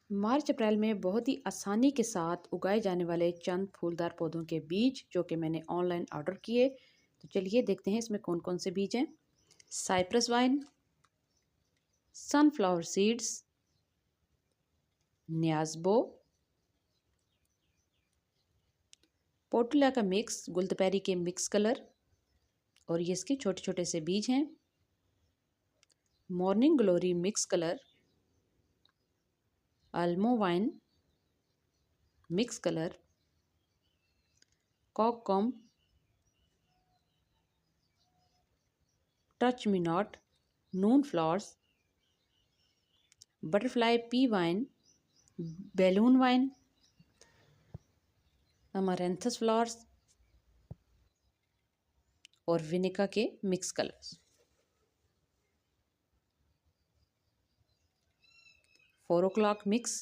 मार्च अप्रैल में बहुत ही आसानी के साथ उगाए जाने वाले चंद फूलदार पौधों के बीज जो कि मैंने ऑनलाइन ऑर्डर किए। तो चलिए देखते हैं इसमें कौन कौन से बीज हैं। साइप्रस वाइन, सनफ्लावर सीड्स, न्याज़बो, पोर्टुला का मिक्स, गुलदपैरी के मिक्स कलर और ये इसके छोटे छोटे से बीज हैं। Morning glory mix colour, alamo vine mix colour, कॉककॉम, touch me not, noon flowers, butterfly pea vine, balloon vine, amaranthus flowers और विनिका के मिक्स कलर्स। 4 o'clock mix,